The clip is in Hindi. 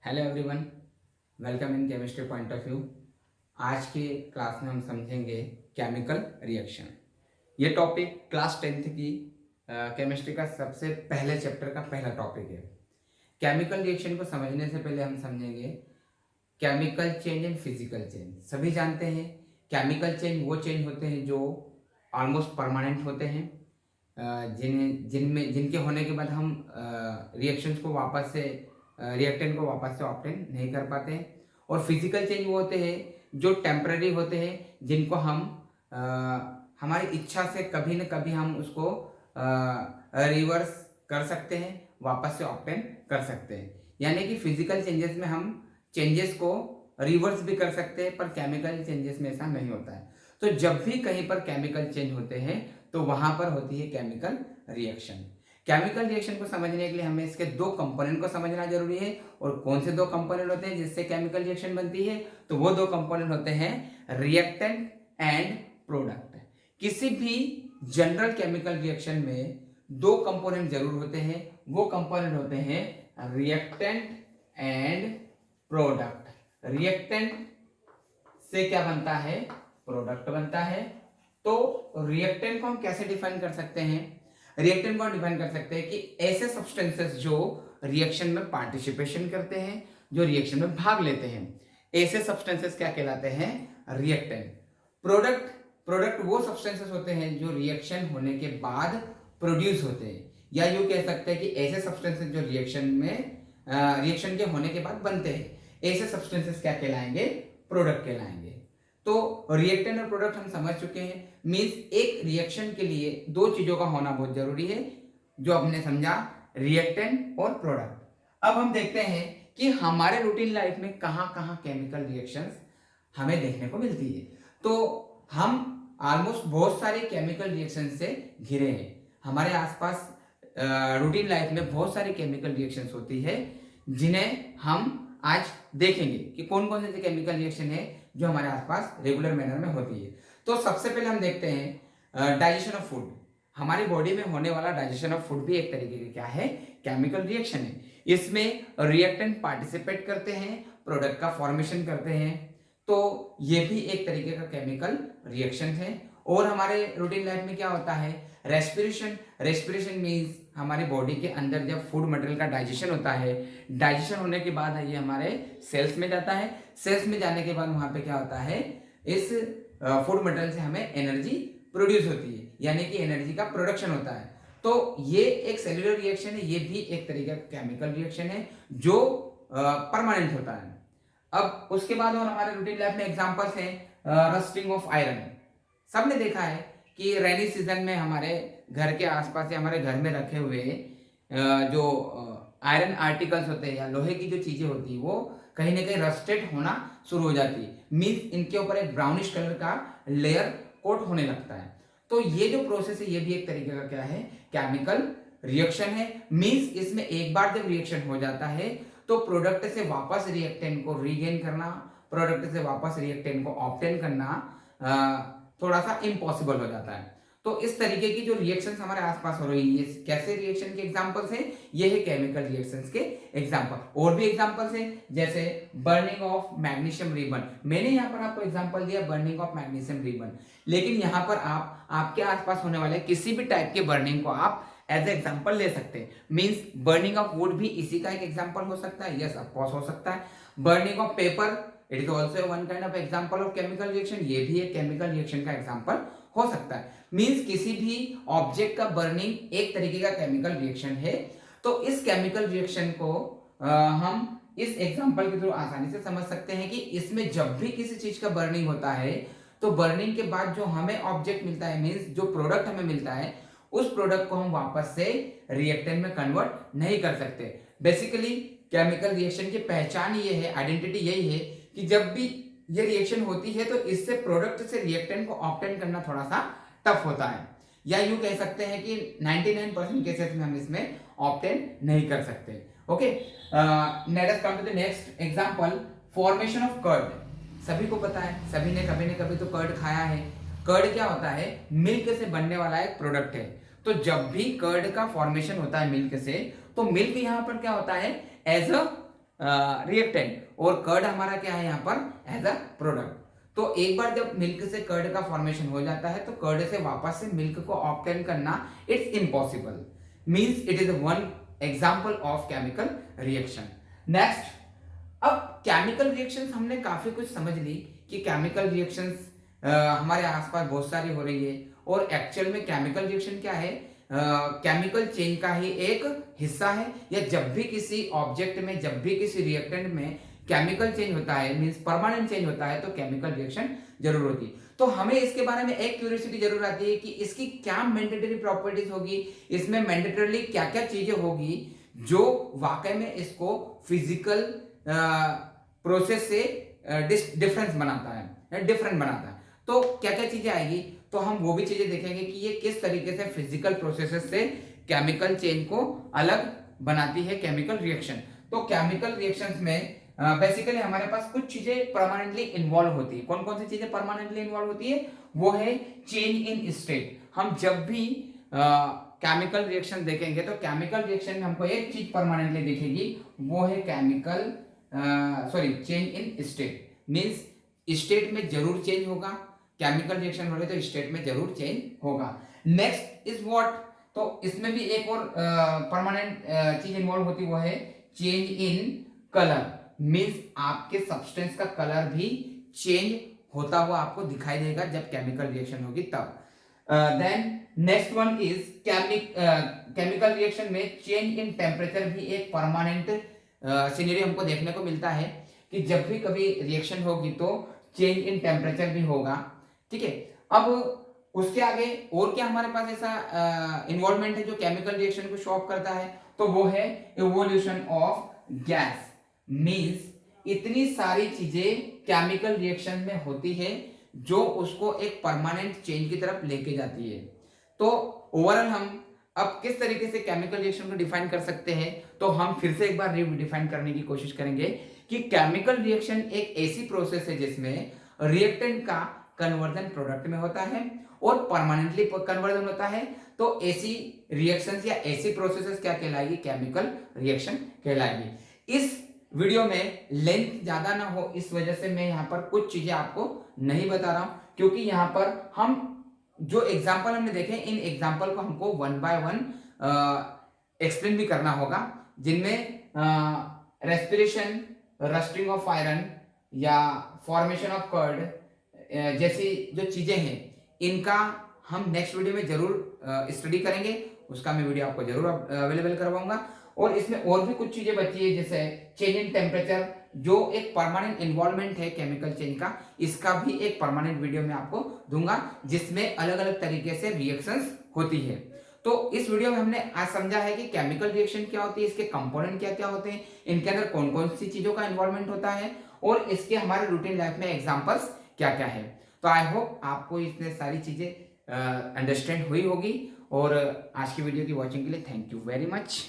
Hello everyone, welcome in chemistry point of view. आज के क्लास में हम समझेंगे केमिकल रिएक्शन। ये टॉपिक क्लास 10th की केमिस्ट्री का सबसे पहले चैप्टर का पहला टॉपिक है। केमिकल रिएक्शन को समझने से पहले हम समझेंगे chemical change and physical change. सभी जानते हैं केमिकल चेंज वो चेंज होते हैं जो ऑलमोस्ट परमानेंट होते हैं, जिनके होने के बाद हम रिएक्शंस को वापस से रिएक्टेंट को वापस से ऑब्टेन नहीं कर पाते हैं। और फिजिकल चेंज वो होते हैं जो टेम्पररी होते हैं, जिनको हम हमारी इच्छा से कभी न कभी हम उसको रिवर्स कर सकते हैं, वापस से ऑब्टेन कर सकते हैं। यानी कि फिजिकल चेंजेस में हम चेंजेस को रिवर्स भी कर सकते हैं, पर केमिकल चेंजेस में ऐसा नहीं होता है। तो जब भी कहीं पर केमिकल चेंज होते हैं तो वहां पर होती है केमिकल रिएक्शन। केमिकल रिएक्शन को समझने के लिए हमें इसके दो कंपोनेंट को समझना जरूरी है। और कौन से दो कंपोनेंट होते हैं जिससे केमिकल रिएक्शन बनती है? तो वो दो कंपोनेंट होते हैं रिएक्टेंट एंड प्रोडक्ट। किसी भी जनरल केमिकल रिएक्शन में दो कंपोनेंट जरूर होते हैं। वो कंपोनेंट होते हैं रिएक्टेंट एंड प्रोडक्ट। रिएक्टेंट से क्या बनता है? प्रोडक्ट बनता है। तो रिएक्टेंट को हम कैसे डिफाइन कर सकते हैं? रिएक्टेंट को हम डिफाइन कर सकते हैं कि ऐसे सब्सटेंसेस जो रिएक्शन में पार्टिसिपेशन करते हैं, जो रिएक्शन में भाग लेते हैं, ऐसे सब्सटेंसेस क्या कहलाते हैं? रिएक्टेंट। प्रोडक्ट वो सब्सटेंसेस होते हैं जो रिएक्शन होने के बाद प्रोड्यूस होते हैं, या यूं कह सकते हैं कि ऐसे सब्सटेंसेस जो रिएक्शन के होने के बाद बनते हैं, ऐसे सब्सटेंसेस क्या कहलाएंगे? प्रोडक्ट कहलाएंगे। तो रिएक्टेंट और प्रोडक्ट हम समझ चुके हैं। मींस एक रिएक्शन के लिए दो चीजों का होना बहुत जरूरी है, जो हमने समझा, रिएक्टेंट और प्रोडक्ट। अब हम देखते हैं कि हमारे रूटीन लाइफ में कहां कहां केमिकल रिएक्शंस हमें देखने को मिलती है। तो हम ऑलमोस्ट बहुत सारे केमिकल रिएक्शन से घिरे हैं। हमारे आसपास रूटीन लाइफ में बहुत सारी केमिकल रिएक्शंस होती है, जिन्हें हम आज देखेंगे कि कौन कौन से केमिकल रिएक्शन है जो हमारे आसपास रेगुलर मैनर में होती है। तो सबसे पहले हम देखते हैं डाइजेशन ऑफ फूड। हमारी बॉडी में होने वाला डाइजेशन ऑफ फूड भी एक तरीके का क्या है? केमिकल रिएक्शन है। इसमें रिएक्टेंट पार्टिसिपेट करते हैं, प्रोडक्ट का फॉर्मेशन करते हैं। तो ये भी एक तरीके का केमिकल रिएक्शन है। और हमारे रूटीन लाइफ में क्या होता है? रेस्पिरेशन मीन्स हमारी बॉडी के अंदर जब फूड मटेरियल का डाइजेशन होता है, डाइजेशन होने के बाद ये हमारे सेल्स में जाता है। सेल्स में जाने के बाद वहां पे क्या होता है? इस फूड मटेरियल से हमें एनर्जी प्रोड्यूस होती है, यानी कि एनर्जी का प्रोडक्शन होता है। तो ये एक सेल्यूलर रिएक्शन है। ये भी एक तरीके का केमिकल रिएक्शन है जो परमानेंट होता है। अब उसके बाद और हमारे रूटीन लाइफ में एग्जांपल्स हैं रस्टिंग ऑफ आयरन। सबने देखा है कि रेनी सीजन में हमारे घर के आसपास या हमारे घर में रखे हुए जो आयरन आर्टिकल्स होते हैं या लोहे की जो चीजें होती है, वो कहीं ना कहीं रस्टेड होना शुरू हो जाती है। मीन्स इनके ऊपर एक ब्राउनिश कलर का लेयर कोट होने लगता है। तो ये जो प्रोसेस है, ये भी एक तरीके का क्या है? केमिकल रिएक्शन है। मीन्स इसमें एक बार जब रिएक्शन हो जाता है तो प्रोडक्ट से वापस रिएक्टेंट को रीगेन करना, प्रोडक्ट से वापस रिएक्टेंट को ऑब्टेन करना थोड़ा सा इम्पॉसिबल हो जाता है। तो इस तरीके की जो रिएक्शंस हमारे आसपास हो रही है, कैसे रिएक्शन के एग्जांपल्स हैं? ये है केमिकल रिएक्शंस के एग्जांपल। और भी एग्जांपल्स हैं, जैसे बर्निंग ऑफ मैग्नीशियम रिबन। मैंने यहाँ पर आपको एग्जांपल दिया बर्निंग ऑफ मैग्नीशियम रिबन, लेकिन यहाँ पर आप आपके आसपास होने वाले किसी भी टाइप के बर्निंग को आप एज एग्जाम्पल ले सकते हैं। मीन्स बर्निंग ऑफ वुड भी इसी का एक एग्जाम्पल हो सकता है। यस, ऑफकोर्स हो सकता है। Burning of paper, it is also one kind of example of chemical reaction. ये भी एक केमिकल रिएक्शन का एग्जाम्पल हो सकता है। मीन्स किसी भी ऑब्जेक्ट का बर्निंग एक तरीके का केमिकल रिएक्शन है। तो इस केमिकल रिएक्शन को हम इस एग्जाम्पल के थ्रू आसानी से समझ सकते हैं कि इसमें जब भी किसी चीज का बर्निंग होता है तो बर्निंग के बाद जो हमें ऑब्जेक्ट मिलता है, मीन्स जो प्रोडक्ट हमें मिलता है, उस प्रोडक्ट को हम वापस से रिएक्टेंट में कन्वर्ट नहीं कर सकते। बेसिकली केमिकल रिएक्शन की पहचान ये है, आइडेंटिटी यही है कि जब भी ये रिएक्शन होती है तो इससे प्रोडक्ट से रिएक्टेंट को ऑब्टेन करना थोड़ा सा टफ होता है, या यूं कह सकते हैं कि 99% केसेस में हम इसमें ऑब्टेन नहीं कर सकते। Okay, let us come to the next example, formation of curd. सभी को पता है, सभी ने कभी न कभी तो कर्ड खाया है। कर्ड क्या होता है? मिल्क से बनने वाला एक प्रोडक्ट है। तो जब भी कर्ड का फॉर्मेशन होता है मिल्क से, तो मिल्क यहाँ पर क्या होता है? एज अ रिएक्टेंट और कर्ड हमारा क्या है यहाँ पर एज अ प्रोडक्ट। तो एक बार जब मिल्क से कर्ड का फॉर्मेशन हो जाता है तो कर्ड से वापस से मिल्क को ऑब्टेन करना it's impossible, means it is one example of chemical reaction. Next, अब केमिकल रिएक्शंस हमने काफी कुछ समझ ली कि केमिकल रिएक्शंस हमारे आसपास बहुत सारी हो रही है और एक्चुअल में केमिकल रिएक्शन क्या है, केमिकल चेन का ही एक हिस्सा है, या जब भी किसी ऑब्जेक्ट में, जब भी किसी रिएक्टेंट में केमिकल चेंज होता है, मींस परमानेंट चेंज होता है, तो केमिकल रिएक्शन जरूर होती है। तो हमें इसके बारे में एक क्यूरियोसिटी जरूर आती है कि इसकी क्या मैंडेटरी प्रॉपर्टीज होगी, इसमें मैंडेटरली क्या क्या चीजें होगी जो वाकई में इसको फिजिकल प्रोसेस से डिफरेंस बनाता है, डिफरेंट बनाता है। तो क्या क्या चीजें आएगी, तो हम वो भी चीजें देखेंगे कि ये किस तरीके से फिजिकल प्रोसेसेस से केमिकल चेन को अलग बनाती है केमिकल रिएक्शन। तो केमिकल रिएक्शंस में बेसिकली हमारे पास कुछ चीजें परमानेंटली इन्वॉल्व होती है। कौन कौन सी चीजें परमानेंटली इन्वॉल्व होती है, वो है चेंज इन स्टेट। हम जब भी केमिकल रिएक्शन देखेंगे तो केमिकल रिएक्शन में हमको एक चीज परमानेंटली दिखेगी, वो है chemical change in state, means state में जरूर चेंज होगा। केमिकल रिएक्शन हो रही तो स्टेट में जरूर चेंज होगा। नेक्स्ट इज व्हाट, तो इसमें भी एक और परमानेंट चीज इन्वॉल्व होती, वो है चेंज इन कलर, मींस आपके सब्सटेंस का कलर भी चेंज होता हुआ आपको दिखाई देगा जब केमिकल रिएक्शन होगी तब। Then next one is chemical reaction में चेंज इन टेम्परेचर भी एक परमानेंट सिनेरियो हमको देखने को मिलता है कि जब भी कभी रिएक्शन होगी तो चेंज इन टेम्परेचर भी होगा। ठीक है, अब उसके आगे और क्या हमारे पास ऐसा इन्वॉल्वमेंट है जो केमिकल रिएक्शन को शो ऑफ करता है, तो वो है इवोल्यूशन ऑफ गैस, मींस इतनी सारी चीजें केमिकल रिएक्शन में होती है जो उसको एक परमानेंट चेंज की तरफ लेके जाती है। तो ओवरऑल हम अब किस तरीके से केमिकल रिएक्शन को डिफाइन कर सकते हैं, तो हम फिर से एक बार डिफाइन करने की कोशिश करेंगे कि केमिकल रिएक्शन एक ऐसी प्रोसेस है जिसमें रिएक्टेंट का कन्वर्जन प्रोडक्ट में होता है और परमानेंटली कन्वर्जन होता है। तो ऐसी रिएक्शंस या ऐसी प्रोसेसेस क्या कहलाएगी, केमिकल रिएक्शन कहलाएगी। इस वीडियो में लेंथ ज्यादा ना हो इस वजह से मैं यहाँ पर कुछ चीजें आपको नहीं बता रहा हूं, क्योंकि यहाँ पर हम जो एग्जाम्पल हमने देखे इन एग्जाम्पल को हमको वन बाय वन एक्सप्लेन भी करना होगा, जिनमें रेस्पिरेशन, रस्टिंग ऑफ आयरन या फॉर्मेशन ऑफ कर्ड जैसी जो चीजें हैं इनका हम नेक्स्ट वीडियो में जरूर स्टडी करेंगे। उसका मैं वीडियो आपको जरूर अवेलेबल करवाऊंगा। और इसमें और भी कुछ चीजें बची है जैसे चेंज इन टेम्परेचर, जो एक परमानेंट इन्वॉल्वमेंट है केमिकल चेंज का, इसका भी एक परमानेंट वीडियो में आपको दूंगा जिसमें अलग अलग तरीके से रिएक्शंस होती है। तो इस वीडियो में हमने आज समझा है कि केमिकल रिएक्शन क्या होती है, इसके कंपोनेंट क्या क्या होते हैं, इनके अंदर कौन कौन सी चीजों का इन्वॉल्वमेंट होता है और इसके हमारे रूटीन लाइफ में एग्जांपल्स क्या क्या है। तो आई होप आपको इतने सारी चीजें अंडरस्टैंड हुई होगी। और आज की वीडियो की वॉचिंग के लिए थैंक यू वेरी मच।